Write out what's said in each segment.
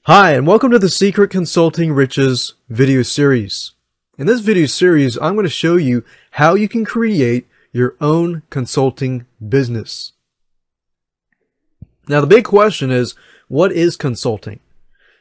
Hi, and welcome to the Secret Consulting Riches video series. In this video series, I'm going to show you how you can create your own consulting business. Now, the big question is, what is consulting?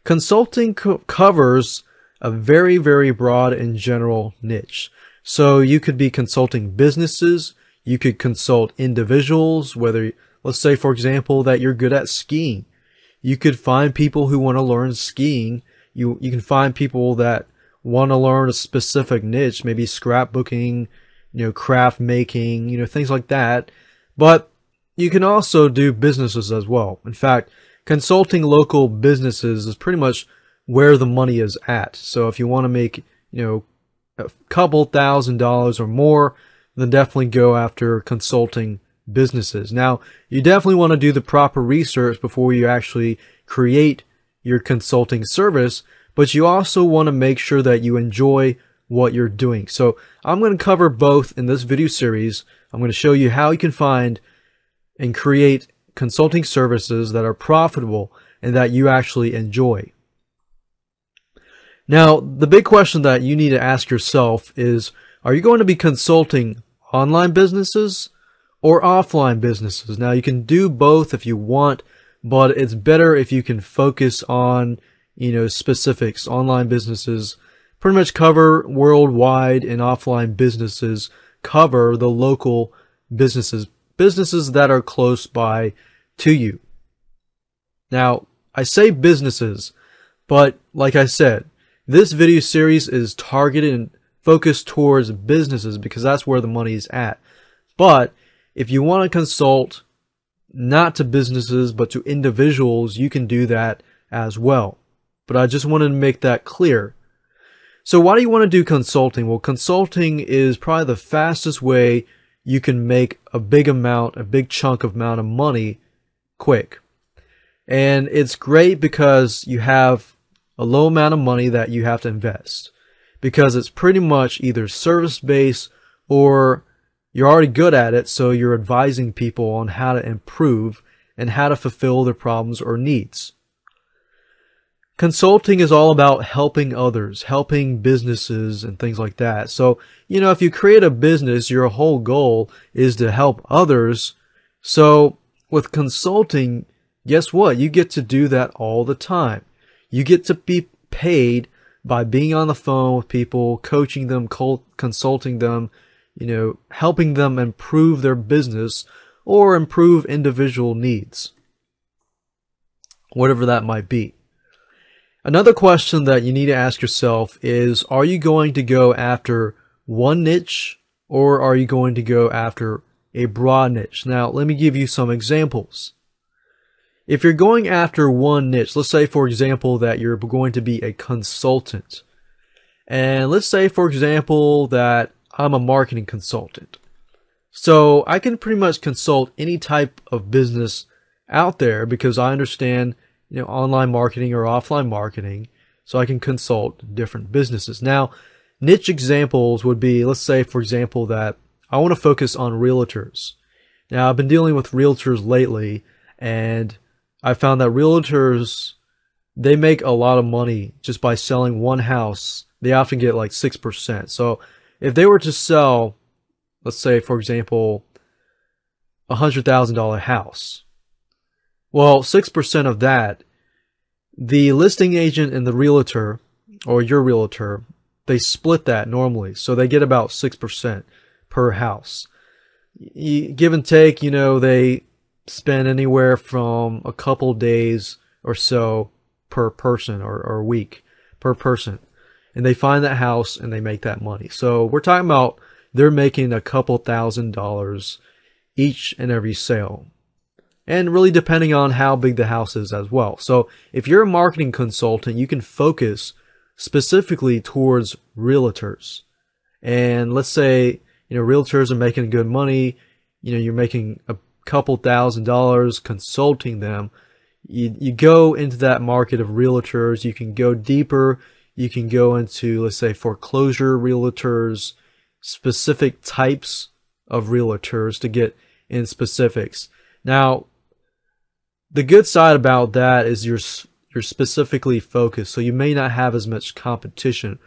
Consulting covers a very, very broad and general niche. So you could be consulting businesses, you could consult individuals, whether, let's say, for example, that you're good at skiing. You could find people who want to learn skiing. You can find people that want to learn a specific niche, maybe scrapbooking, craft making, things like that. But you can also do businesses as well. In fact, consulting local businesses is pretty much where the money is at. So if you want to make, a couple $1,000s or more, then definitely go after consulting businesses. Now, you definitely want to do the proper research before you actually create your consulting service, but you also want to make sure that you enjoy what you're doing. So I'm going to cover both in this video series. I'm going to show you how you can find and create consulting services that are profitable and that you actually enjoy. Now, the big question that you need to ask yourself is, are you going to be consulting online businesses or offline businesses? Now, you can do both if you want, but it's better if you can focus on, specifics. Online businesses pretty much cover worldwide, and offline businesses cover the local businesses that are close by to you. Now, I say businesses, but like I said, this video series is targeted and focused towards businesses because that's where the money is at. But if you want to consult not to businesses but to individuals, you can do that as well. But I just wanted to make that clear. So why do you want to do consulting? Well, consulting is probably the fastest way you can make a big chunk of money quick. And it's great because you have a low amount of money that you have to invest, because it's pretty much either service-based or you're already good at it, so you're advising people on how to improve and how to fulfill their problems or needs. Consulting is all about helping others, helping businesses and things like that. So, if you create a business, your whole goal is to help others. So with consulting, guess what? You get to do that all the time. You get to be paid by being on the phone with people, coaching them, consulting them, helping them improve their business or improve individual needs, whatever that might be. Another question that you need to ask yourself is, are you going to go after one niche or are you going to go after a broad niche? Now, let me give you some examples. If you're going after one niche, let's say, for example, that you're going to be a consultant. And let's say, for example, that I'm a marketing consultant. So I can pretty much consult any type of business out there because I understand, online marketing or offline marketing. So I can consult different businesses. Now, niche examples would be, let's say, for example, that I want to focus on realtors. Now, I've been dealing with realtors lately, and I found that realtors, they make a lot of money just by selling one house. They often get like 6%. So if they were to sell, let's say, for example, $100,000 house, well, 6% of that, the listing agent and the realtor, or your realtor, they split that normally. So they get about 6% per house. Give and take, they spend anywhere from a couple days or so per person, or a week per person. And they find that house and they make that money. So we're talking about they're making a couple $1,000s each and every sale. And really depending on how big the house is as well. So if you're a marketing consultant, you can focus specifically towards realtors. And let's say, realtors are making good money. You're making a couple $1,000s consulting them. You go into that market of realtors. You can go deeper. You can go into, let's say, foreclosure realtors, specific types of realtors to get in specifics. Now, the good side about that is you're you're specifically focused, so you may not have as much competition.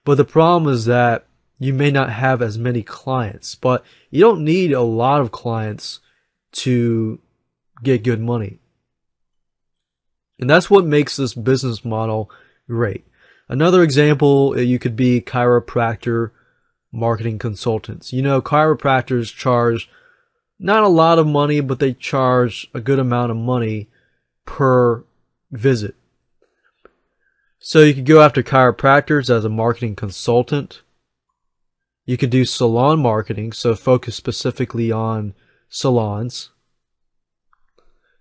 But the problem is that you may not have as many clients. But you don't need a lot of clients to get good money. And that's what makes this business model great. Another example, you could be chiropractor marketing consultants. You know, chiropractors charge not a lot of money, but they charge a good amount of money per visit. So you could go after chiropractors as a marketing consultant. You could do salon marketing, so focus specifically on salons.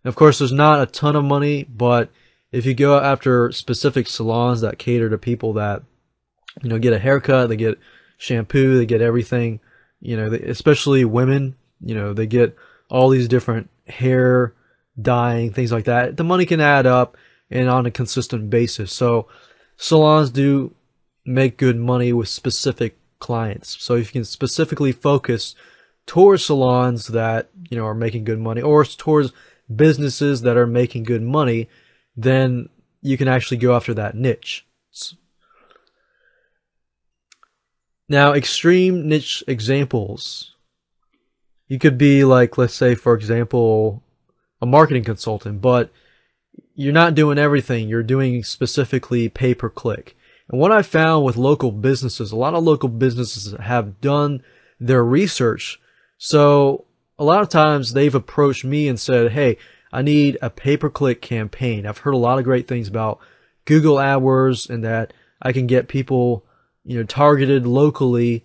Of course, there's not a ton of money, but if you go after specific salons that cater to people that, you know, get a haircut, they get shampoo, they get everything, you know, especially women, you know, they get all these different hair dyeing, things like that. The money can add up and on a consistent basis. So salons do make good money with specific clients. So if you can specifically focus towards salons that, you know, are making good money, or towards businesses that are making good money, then you can actually go after that niche. Now, extreme niche examples. You could be like, let's say, for example, a marketing consultant, but you're not doing everything. You're doing specifically pay-per-click. And what I found with local businesses, a lot of local businesses have done their research. So a lot of times they've approached me and said, hey, I need a pay-per-click campaign. I've heard a lot of great things about Google AdWords and that I can get people, you know, targeted locally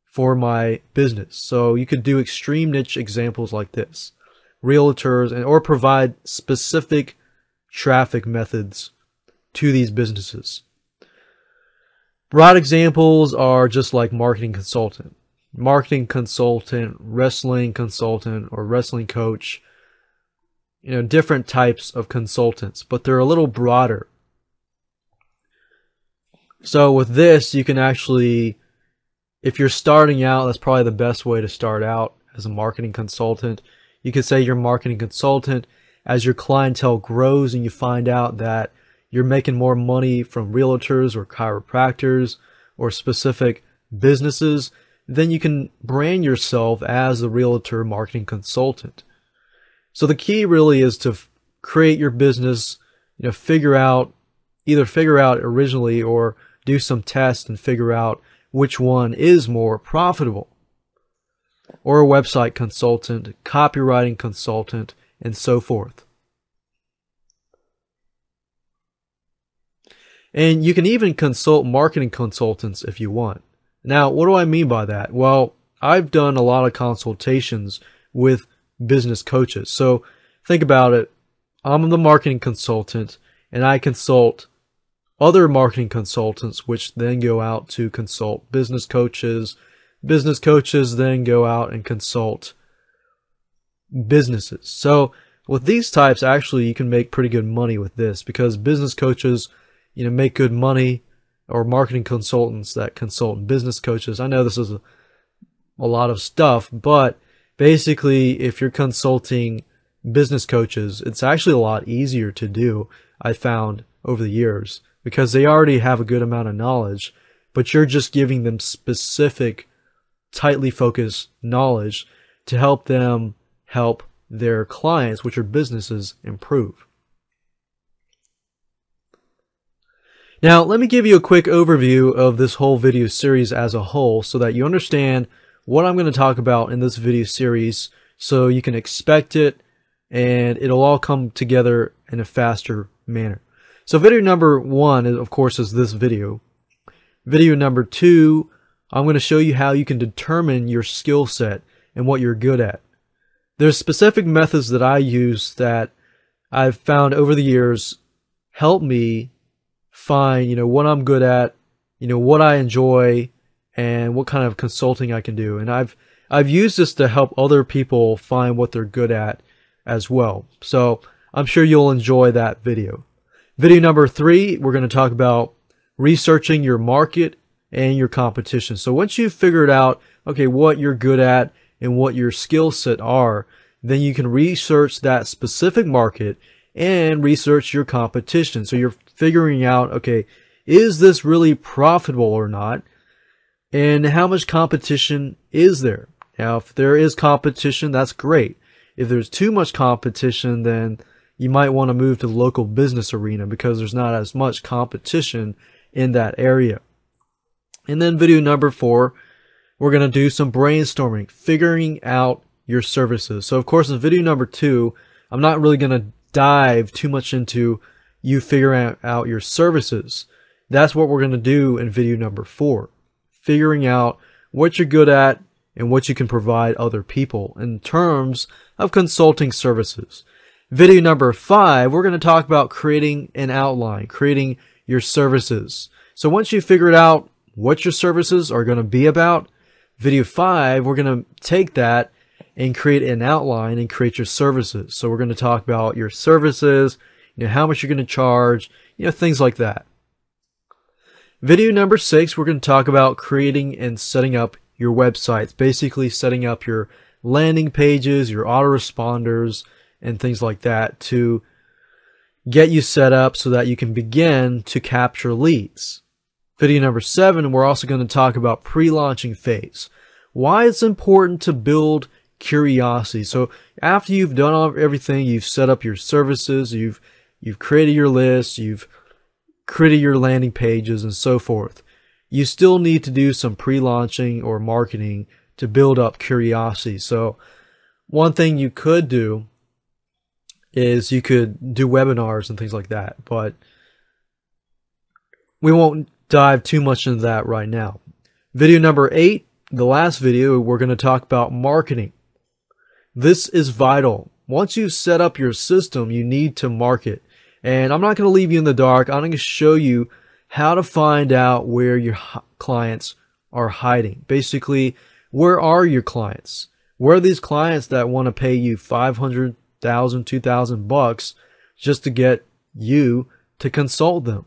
for my business. So you could do extreme niche examples like this. Realtors or provide specific traffic methods to these businesses. Broad examples are just like marketing consultant, wrestling consultant, or wrestling coach. You know, different types of consultants, but they're a little broader. So with this, you can actually, if you're starting out, that's probably the best way to start out as a marketing consultant. You could say you're a marketing consultant. As your clientele grows and you find out that you're making more money from realtors or chiropractors or specific businesses, then you can brand yourself as a realtor marketing consultant. So the key really is to create your business, you know, either figure out originally or do some tests and figure out which one is more profitable. Or a website consultant, copywriting consultant, and so forth. And you can even consult marketing consultants if you want. Now, what do I mean by that? Well, I've done a lot of consultations with business coaches. So think about it. I'm the marketing consultant and I consult other marketing consultants, which then go out to consult business coaches. Business coaches then go out and consult businesses. So with these types, actually, you can make pretty good money with this because business coaches, you know, make good money, or marketing consultants that consult business coaches. I know this is a lot of stuff, but basically, if you're consulting business coaches, it's actually a lot easier to do, I found over the years, because they already have a good amount of knowledge, but you're just giving them specific, tightly focused knowledge to help them help their clients, which are businesses, improve. Now, let me give you a quick overview of this whole video series as a whole so that you understand what I'm going to talk about in this video series so you can expect it and it'll all come together in a faster manner. So video number 1, of course, is this video. Video number 2, I'm going to show you how you can determine your skill set and what you're good at. There's specific methods that I use that I've found over the years help me find, you know, what I'm good at, you know, what I enjoy, and what kind of consulting I can do. And I've used this to help other people find what they're good at as well. So I'm sure you'll enjoy that video. Video number 3, we're going to talk about researching your market and your competition. So once you've figured out, okay, what you're good at and what your skill set are, then you can research that specific market and research your competition. So you're figuring out, okay, is this really profitable or not? And how much competition is there? Now, if there is competition, that's great. If there's too much competition, then you might want to move to the local business arena because there's not as much competition in that area. And then video number 4, we're going to do some brainstorming, figuring out your services. So of course in video number 2, I'm not really going to dive too much into you figuring out your services. That's what we're going to do in video number 4. Figuring out what you're good at and what you can provide other people in terms of consulting services. Video number 5, we're going to talk about creating an outline, creating your services. So once you figured out what your services are going to be about, video 5, we're going to take that and create an outline and create your services. So we're going to talk about your services, how much you're going to charge, things like that. Video number 6, we're going to talk about creating and setting up your websites, basically setting up your landing pages, your autoresponders, and things like that to get you set up so that you can begin to capture leads. Video number 7, we're also going to talk about pre-launching phase. Why it's important to build curiosity. So after you've done everything, you've set up your services, you've created your list, you've created your landing pages and so forth. You still need to do some pre-launching or marketing to build up curiosity. So one thing you could do is you could do webinars and things like that, but we won't dive too much into that right now. Video number 8, the last video, we're going to talk about marketing. This is vital. Once you've set up your system, you need to market. And I'm not going to leave you in the dark. I'm going to show you how to find out where your clients are hiding. Basically, where are your clients? Where are these clients that want to pay you $500, $1,000, $2,000 just to get you to consult them?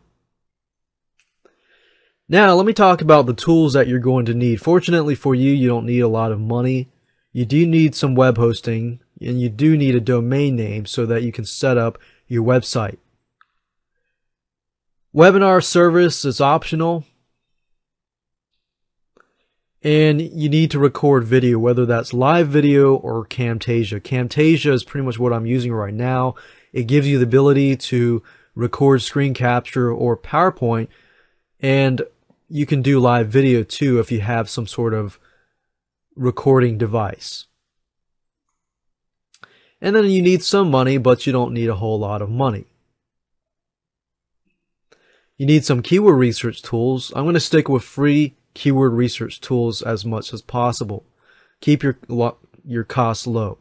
Now, let me talk about the tools that you're going to need. Fortunately for you, you don't need a lot of money. You do need some web hosting, and you do need a domain name so that you can set up your website. Webinar service is optional. And you need to record video, whether that's live video or Camtasia. Camtasia is pretty much what I'm using right now. It gives you the ability to record screen capture or PowerPoint, and you can do live video too if you have some sort of recording device. And then you need some money, but you don't need a whole lot of money. You need some keyword research tools. I'm going to stick with free keyword research tools as much as possible. Keep your costs low.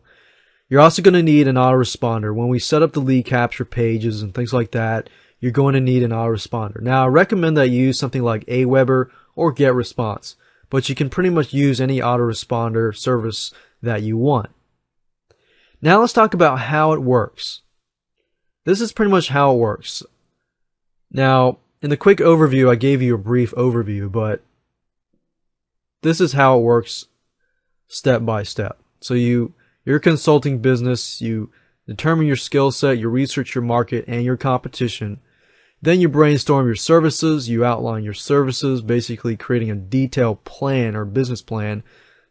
You're also going to need an autoresponder. When we set up the lead capture pages and things like that, you're going to need an autoresponder. Now, I recommend that you use something like Aweber or GetResponse, but you can pretty much use any autoresponder service that you want. Now let's talk about how it works. This is pretty much how it works. Now, in the quick overview, I gave you a brief overview, but this is how it works step by step. So you're a consulting business, you determine your skill set, you research your market and your competition. Then you brainstorm your services, you outline your services, basically creating a detailed plan or business plan.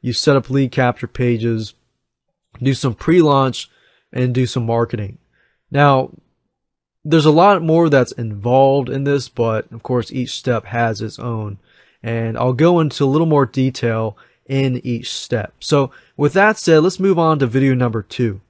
You set up lead capture pages, do some pre-launch, and do some marketing. Now, there's a lot more that's involved in this, but of course each step has its own. And I'll go into a little more detail in each step. So with that said, let's move on to video number 2.